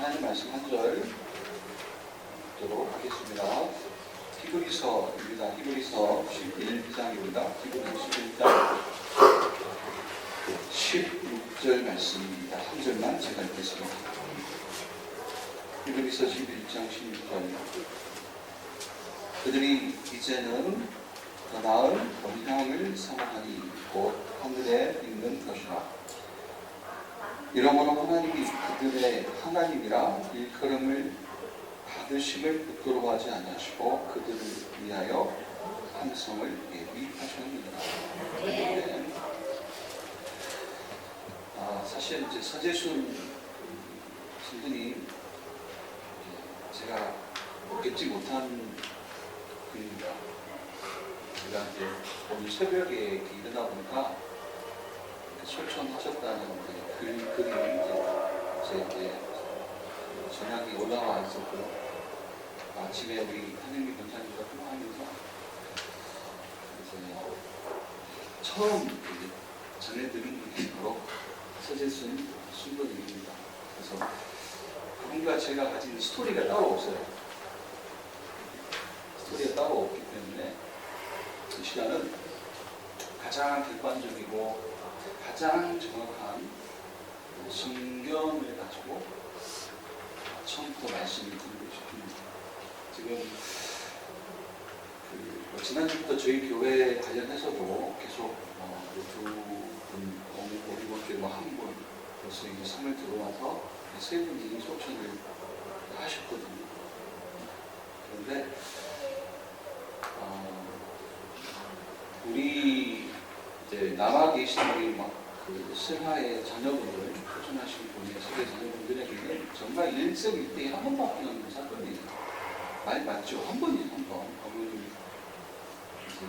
하나님 말씀 한 절 읽도록 하겠습니다. 히브리서입니다. 히브리서 11장입니다. 히브리서 11장 16절 말씀입니다. 한 절만 제가 읽겠습니다. 히브리서 11장 16절. 그들이 이제는 더 나은 본향을 사모하니 곧 하늘에 있는 것이라. 이러므로 하나님이 그들의 하나님이라 일컬음을 받으심을 부끄러워하지 않으시고 그들을 위하여 한 성을 예비하셨느니라. 네. 사실 이제 서재순 선생님 제가 뵙지 못한 분입니다. 제가 이제 오늘 새벽에 일어나 보니까 소천하셨다는 글이 이제 전화기 올라와 있었고 아침에 우리 한영미 권사님과 통화하면서 처음 전해드린 분이 바로 서재순 순도님입니다. 그래서 그분과 제가 가진 스토리가 따로 없어요. 스토리가 따로 없기 때문에 이 시간은 가장 객관적이고 가장 정확한 성경을 가지고 처음부터 말씀을 드리고 싶습니다. 지금 지난주부터 저희 교회 관련해서도 계속 두 분, 이번 주에 한 분, 벌써 이제 3월 들어와서 세 분이 소천을 하셨거든요. 그런데 우리 이제 남아 계신 우리 슬하의 자녀분들, 소천하신 분의 세계 자녀분들에게는 정말 일생일대에 한 번밖에 없는 사건이에요. 말 맞죠? 한 번이에요, 한 번. 어머님이 이제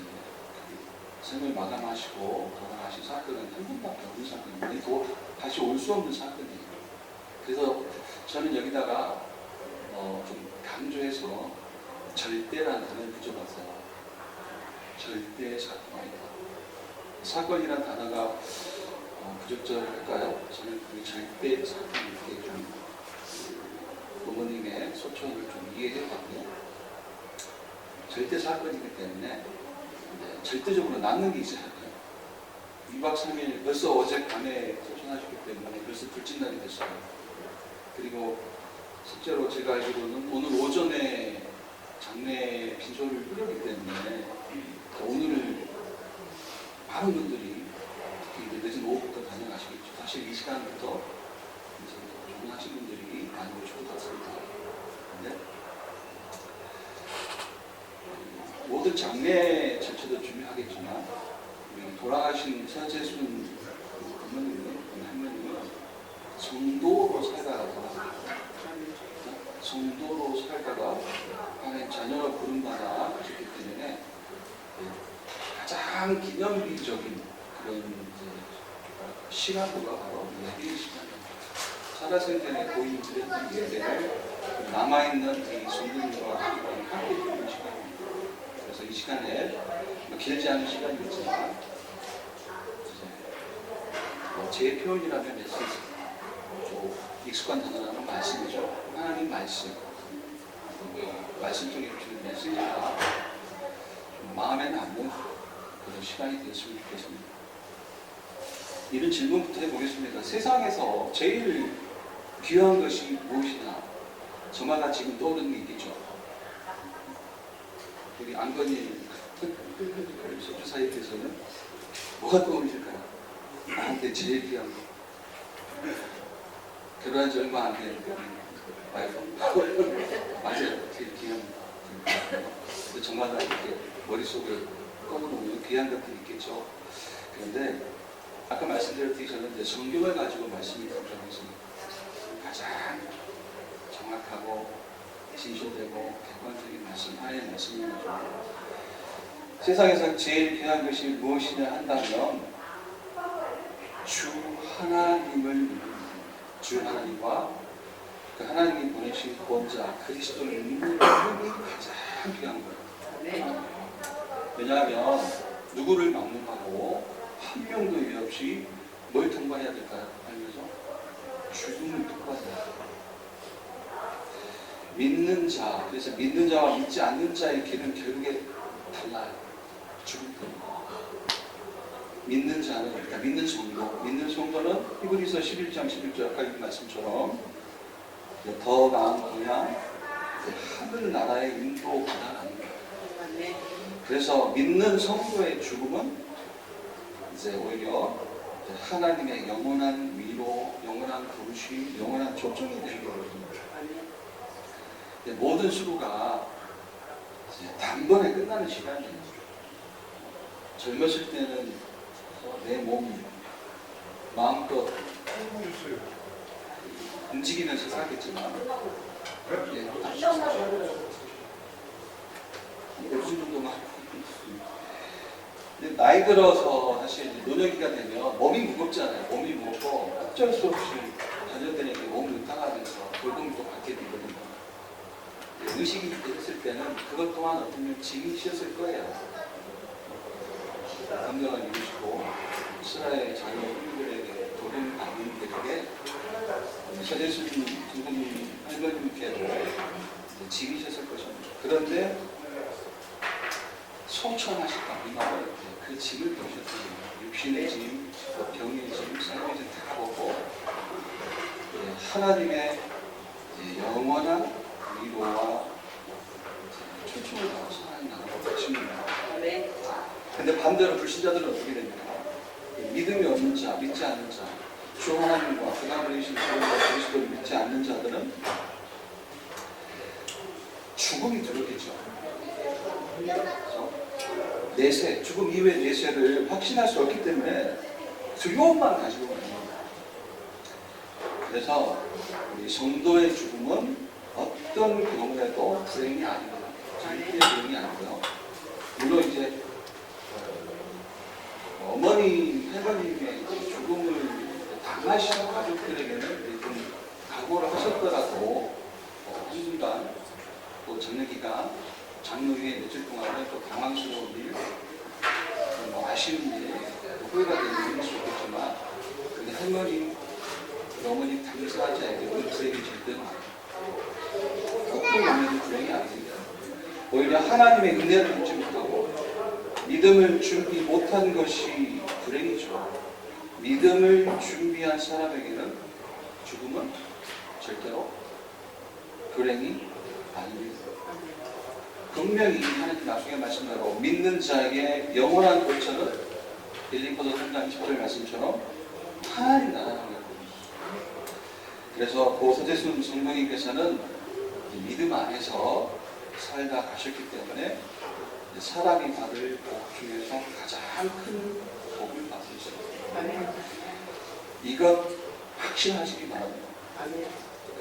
생을 마감하시고 돌아가신 사건은 한 번밖에 없는 사건인데 또 다시 올 수 없는 사건이에요. 그래서 저는 여기다가 좀 강조해서 절대라는 단어를 붙여봤어요. 절대 사건입니다. 사건이라는 단어가 부적절할까요? 저는 그 절대 사건 이렇게 좀 부모님의 소천을 좀 이해해봤고요. 절대 사건이기 때문에 절대적으로 남는 게 있어야 할까요? 2박 3일 벌써 어제 밤에 소천하셨기 때문에 벌써 둘째 날이 됐어요. 그리고 실제로 제가 알기로는 오늘 오전에 장례 빈소를 뿌렸기 때문에 오늘 많은 분들이 특히 늦은 오후부터 다녀가시겠죠. 사실 이 시간부터 조문하신 분들이 많이 오시고 탔습니다. 근데 모든 장례 절차도 중요하겠지만 우리 돌아가신 서재순 할머님은 성도로 살다가 하나님 자녀로 부름받아 주기 때문에 가장 기념비적인 그런 시간도가 바로 예배의 시간입니다. 살아생전에 고인 드렸던 예배를 남아있는 이 성도님과 함께 드리는 시간입니다. 그래서 이 시간에 길지 않은 시간이지만 제 표현이라면 메시지, 익숙한 단어라면 말씀이죠. 하나님 말씀, 말씀 중에 주는 메시지가 마음에 남는 그런 시간이 되었으면 좋겠습니다. 이런 질문부터 해보겠습니다. 세상에서 제일 귀한 것이 무엇이냐? 저마다 지금 떠오르는 게 있겠죠. 우리 안건희 소주사님께서는 뭐가 떠오르실까요? 나한테 제일 귀한 거. 결혼한 지 얼마 안 됐는데 와이프 맞아요. 제일 귀한 거. 저마다 이렇게 머릿속에 떠오르는 귀한 것들이 있겠죠. 그런데 아까 말씀드렸듯이 저는 이제 성경을 가지고 말씀이 걱정했습니다. 가장 정확하고 진실되고 객관적인 말씀, 하나님의 말씀인 거죠. 세상에서 제일 귀한 것이 무엇이냐 한다면 주 하나님과 그 하나님이 보내신 구원자 그리스도를 믿는 것이 가장 귀한 거예요. 왜냐하면 누구를 막론하고 한 명도 예 없이 뭘 통과해야 될까요? 알면서 죽음을 통과해야 돼요. 믿는 자, 그래서 믿는 자와 믿지 않는 자의 길은 결국에 달라요. 죽을 때. 믿는 자는, 그러니까 믿는 성도는 히브리서 11장 11절 아까 읽은 말씀처럼 더 나은 그냥 하늘나라의 인도 받아가는 거예요. 그래서 믿는 성도의 죽음은 이제 오히려 하나님의 영원한 위로, 영원한 부르심, 영원한 초청이 되는 거거든요. 모든 수고가 단번에 끝나는 시간이에요. 젊었을 때는 내 몸, 마음껏 움직이면서 살겠지만 무슨 정도만 나이 들어서 사실 노년기가 되면 몸이 무겁잖아요. 몸이 무겁고 어쩔 수 없이 자녀들에게 몸을 의탁하면서 돌봄을 또 받게 되거든요. 의식이 됐을 때는 그것 또한 어쩌면 짐이 셨을 거예요. 건강을 이루시고 이스라엘 자녀 후손들에게 돌봄을 받는 게 그게 서재순 부모님 할머님께도 짐이 셨을 것입니다. 그런데 소천하셨다. 이 말은 그 짐을 보셨거든요. 육신의 짐, 병의 짐, 삶의 짐 다 보고 하나님의 영원한 위로와 초청을 받아서 하나님 나라로 가십니다. 근데 반대로 불신자들은 어떻게 됩니까? 믿음이 없는 자, 믿지 않는 자, 주 하나님과 그 다음에 계신 그리스도를 믿지 않는 자들은 죽음이 두렵겠죠. 내세, 죽음 이후의 내세를 확신할 수 없기 때문에 두려움만 가지고 가는 겁니다. 그래서 우리 성도의 죽음은 어떤 경우에도 불행이 아닙니다. 절대 불행이 아니고요. 물론 이제 어머니, 할머님의 죽음을 당하시는 가족들에게는 좀 각오를 하셨더라도 한순간 또 장례기가 장로위에 며칠 동안은 또 당황스러운 일, 뭐 아쉬운 일, 후회가 되는 일일 수 있겠지만 근데 할머니, 어머니 당사자에게는 불행이 절대 많아요. 어떤 면에도 불행이 아닙니다. 오히려 하나님의 은혜를 받지 못하고 믿음을 준비 못한 것이 불행이죠. 믿음을 준비한 사람에게는 죽음은 절대로 불행이 아닙니다. 분명히 하나님 나중에 말씀대로 믿는 자에게 영원한 도처는 빌립보서 3장 20절 말씀처럼 하나님 나라라는 거예요. 그래서 고서재순 성도님께서는 믿음 안에서 살다 가셨기 때문에 사람이 받을 복 중에서 가장 큰 복을 받으셨습니다. 이것 확신하시기 바랍니다.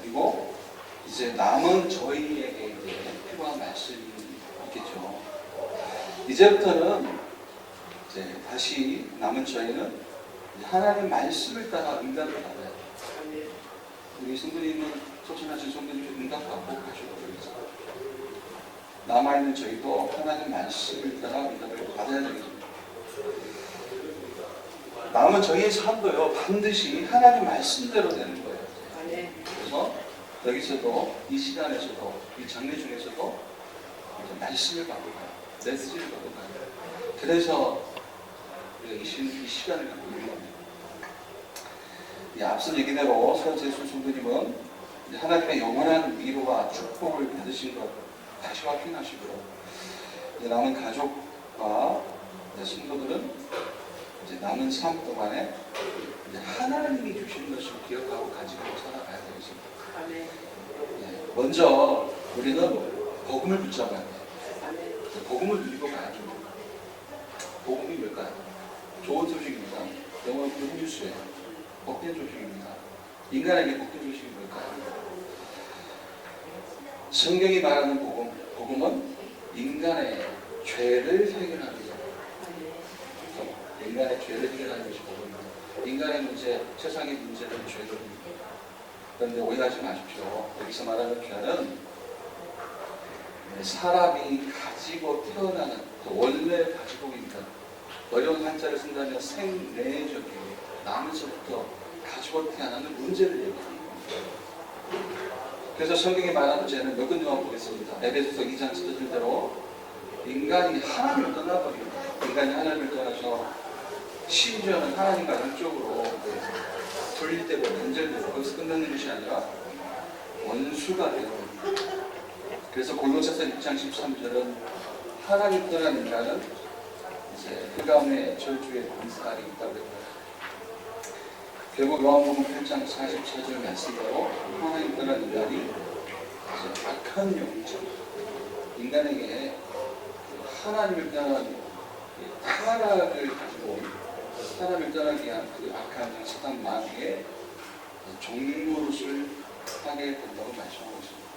그리고 이제 남은 저희에게 이제 필요한 말씀이 있겠죠. 이제부터는 이제 다시 남은 저희는 하나님 말씀을 따라 응답을 받아요. 우리 성도님은 소천하신 성도님께 응답받고 가시고 남아있는 저희도 하나님 말씀을 따라 응답을 받아야 되겠습니다. 남은 저희의 삶도요 반드시 하나님 말씀대로 되는 거예요. 그래서 여기서도 이 시간에서도 이 장례 중에서도 말씀을 받고 가요. 메시지를 받고 가요. 그래서 우리가 이 시간을 갖고 있는 겁니다. 앞선 얘기대로 서재순 성도님은 하나님의 영원한 위로와 축복을 받으신 것 다시 확인하시고요. 이제 남은 가족과 성도들은 이제 남은 삶 동안에 이제 하나님이 주시는 것을 기억하고 가지고 살아가야 되겠습니다. 먼저 우리는 복음을 붙잡아야 돼요. 복음을 누리고 가야죠. 복음이 뭘까요? 좋은 소식입니다. 영어로 굿뉴스예요. 복된 소식입니다. 인간에게 복된 소식이 뭘까요? 성경이 말하는 복음은 인간의 죄를 해결하는 것. 인간의 죄를 해결하는 것이 복음입니다. 인간의 문제, 세상의 문제는 죄거든요. 그런데 오해하지 마십시오. 여기서 말하는 죄는 사람이 가지고 태어나는 원래 가지고 있는 어려운 한자를 쓴다면 생내적인 나면서부터 가지고 태어나는 문제를 얘기합니다. 그래서 성경에 말하는 죄는 몇 군데만 보겠습니다. 에베소서 2장 쓰여진 대로 인간이 하나님을 떠나버립니다. 인간이 하나님을 떠나서 심지어는 하나님과 영적으로 분릴 되고 단절되고 거기서 끝나는 것이 아니라 원수가 되어버립니다. 그래서 골로새서 6장 13절은 하나님 떠난 인간은 이제 흑암의 저주의 권세가 있다고 합니다. 결국 요한복음 8장 44절 말씀대로 하나님 떠난 인간이 이제 악한 영이죠. 인간에게 하나님을 떠난 타락을 가지고 하나님을 떠나게 한 그 악한 사단 마귀의 종노릇을 하게 된다고 말씀하고 있습니다.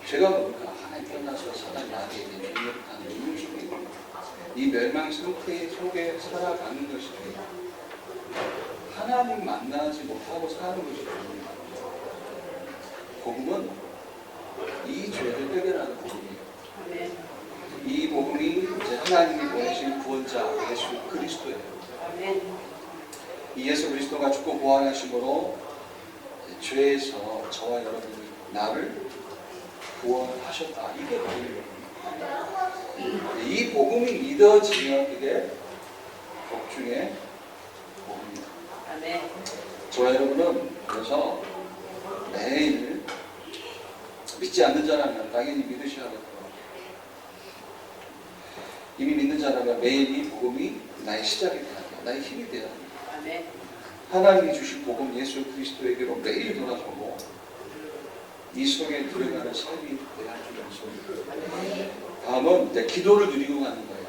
죄가 뭡니까? 하나님 떠나서 사단 마귀에게 종노릇하는 이유 속에 이 멸망 상태 속에 살아가는 것이 하나님 만나지 못하고 사는 것이 복음입니다. 복음은 이 죄를 해결하는 복음이에요. 이 복음이 이제 하나님이 보내신 구원자 예수 그리스도예요. 이 예수 그리스도가 죽고 부활하심으로 죄에서 저와 여러분이 나를 구원하셨다. 이게 복음입니다. 이 복음이 믿어지면 그게 복중의 복음입니다. 저와 여러분은 그래서 매일 믿지 않는 자라면 당연히 믿으셔야겠고 이미 믿는 자라면 매일 이 복음이 나의 시작이 돼야 돼요. 나의 힘이 돼야 돼요. 하나님이 주신 복음 예수 그리스도에게로 매일 돌아서고 이 속에 들어가는 삶이 돼야 되는 소리입니다. 다음은 이제 기도를 누리고 가는 거예요.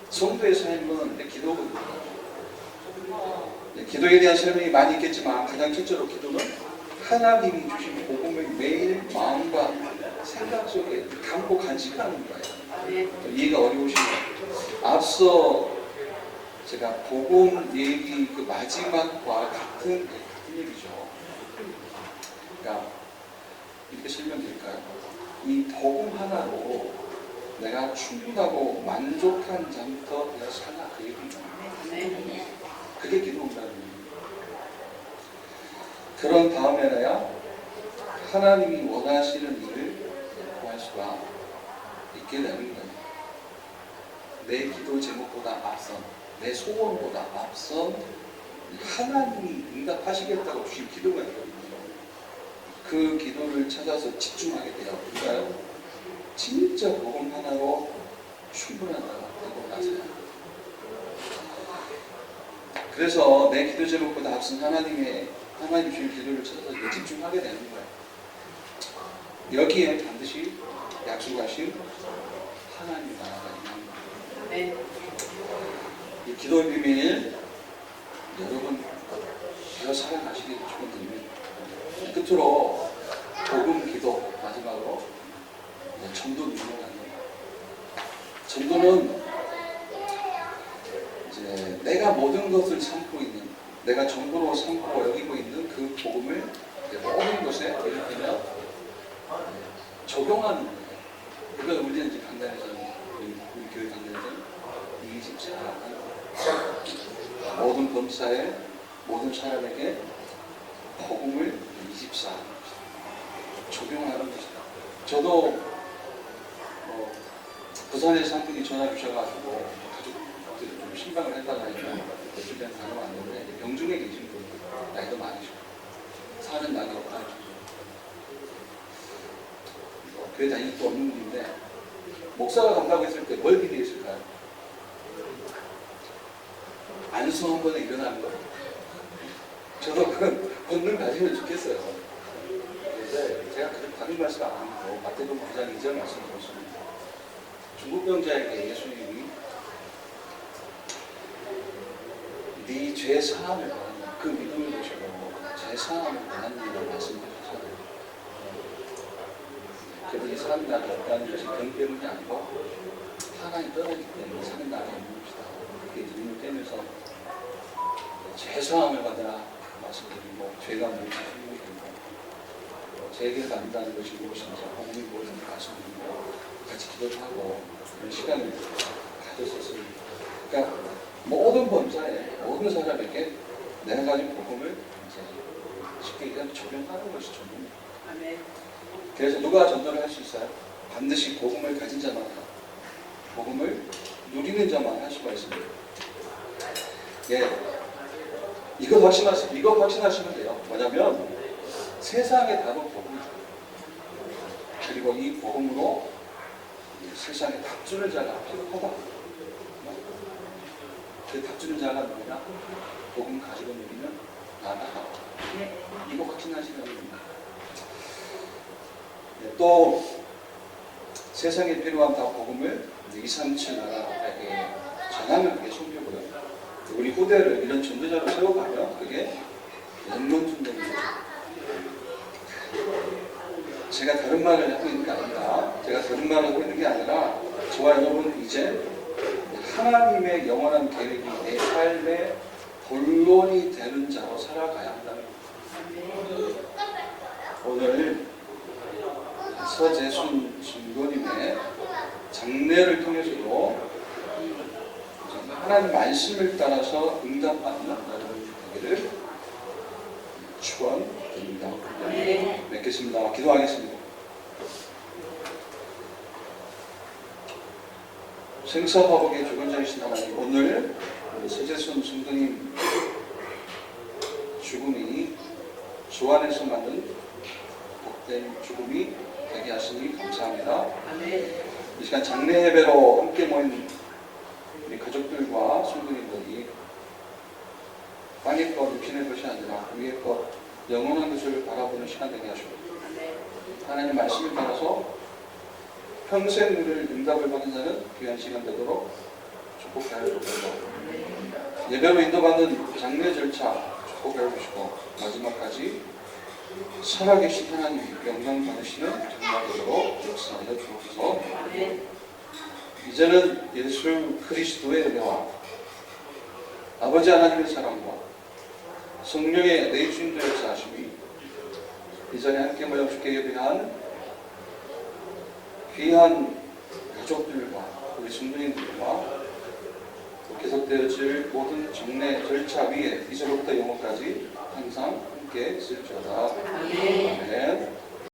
성도의 삶은 이제 기도거든요. 기도에 대한 설명이 많이 있겠지만 가장 첫째로 기도는 하나님이 주신 복음을 매일 마음과 생각 속에 담고 간직하는 거예요. 이해가 어려우시면 앞서 제가 복음 얘기 그 마지막과 같은 얘기죠. 그러니까 이렇게 설명드릴까요? 이 복음 하나로 내가 충분하고 만족한 자부터 내가 살아 그 얘기입니다. 그게 기도입니다. 그런 다음에야 하나님이 원하시는 일을 구할 수가 있게 되는 거예요. 내 기도 제목보다 앞선, 내 소원보다 앞선 하나님이 응답하시겠다고 주신 기도가 있거든요. 그 기도를 찾아서 집중하게 돼요. 그러니까요, 진짜 복음 하나로 충분하다고 하고 나서요. 그래서 내 기도 제목보다 앞선 하나님 주신 기도를 찾아서 집중하게 되는 거예요. 여기에 반드시 약속하신 하나님 나라가 있는 거예요. 이 기도의 비밀 여러분 계속 살아가시기를 축원드립니다. 끝으로 복음 기도 마지막으로 전도 누리고 가는 거예요. 전도는 이제 내가 모든 것을 삼고 있는, 내가 전부로 삼고 여기고 있는 그 복음을 모든 곳에 예를 들면 적용하는 거예요. 그걸 우리는 이제 강단에서는 우리 교회 강단에서는 24 모든 범사에 모든 사람에게 복음을 24 적용하는 것이다. 저도 부산에서 한 분이 전화 주셔가지고 가족들이 좀 신방을 했다가 며칠 전에 다녀왔는데 병중에 계신 분, 나이도 많으시고 사는 날이 없다고 교회 다닐 수 없는 분인데 목사가 간다고 했을 때 뭘 기대했을까요? 안수 한 번에 일어나는 거예요. 저도 그런 본능 가지면 좋겠어요. 그런데 제가 그렇게 다른 말씀 안 하고 마태복음 9장 2절 말씀 보셨습니다. 중국 병자에게 예수님이 네 죄 사함을 원하는 그 믿음을 보시고 죄 사함을 원하는 말씀하셨어요. 그들이 사는 날이 없다는 것이 병 때문이 아니고 하나님 떠나기 때문에 사는 날이 없는 것이다. 그렇게 눈을 떼면서 죄 사함을 받으라 말씀드리고 죄가 무엇인지 설명드리고 죄를 받는다는 것이 무엇인지 복음이 무엇인지 말씀드리고 같이 기도를 하고 그런 시간을 가졌었습니다. 그러니까 모든 범사에 모든 사람에게 내가 가진 복음을 이제 쉽게 얘기하면 적용하는 것이 전부입니다. 그래서 누가 전도를 할 수 있어요? 반드시 복음을 가진 자만, 복음을 누리는 자만 할 수가 있습니다. 예, 이것 확신하시면 돼요. 뭐냐면 세상의 답은 복음이죠. 그리고 이 복음으로 세상에 답주는 자가 필요하다. 그 답주는 자가 누구냐? 복음 가지고 누리는 나다. 이거 확신하시면 됩니다. 또 세상에 필요한 다 복음을 2, 3, 7 나라에게 전하면 그게 선교고요. 우리 후대를 이런 전도자로 세워가면 그게 연문순례입니다. 제가 다른 말을 하고 있는 게 아닙니다. 제가 다른 말을 하고 있는 게 아니라 저와 여러분 이제 하나님의 영원한 계획이 내 삶의 본론이 되는 자로 살아가야 한다는 겁니다. 오늘 서재순 순교님의 장례를 통해서도 하나님 말씀을 따라서 응답받는 여러분 되기를 축원드립니다. 뵙겠습니다. 기도하겠습니다. 생사화복의 주권자이신 하나님, 오늘 서재순 순교님 죽음이 주 안에서 만든 복된 죽음이 되게 하시니 감사합니다. 이 시간 장례 예배로 함께 모인 우리 가족들과 순교님들이 땅의 것, 육신의 것이 아니라 위의 것, 영원한 것을 바라보는 시간 되게 하시고 하나님 말씀을 따라서 평생 우리를 응답을 받은 자는 귀한 시간 되도록 축복하여 주옵소서. 예배로 인도받는 장례 절차 축복하여 주시고 마지막까지 살아계신 하나님 영광 받으시는 정말 되도록 역사하여 주옵소서. 이제는 예수 그리스도의 은혜와 아버지 하나님의 사랑과 성령의 내주인도 역사하심이 이전에 함께 모여 주께 예배한 귀한 가족들과 우리 성도님들과 계속되어질 모든 장례 절차 위에 이제로부터 영원까지 항상 함께 있을지어다. 아멘.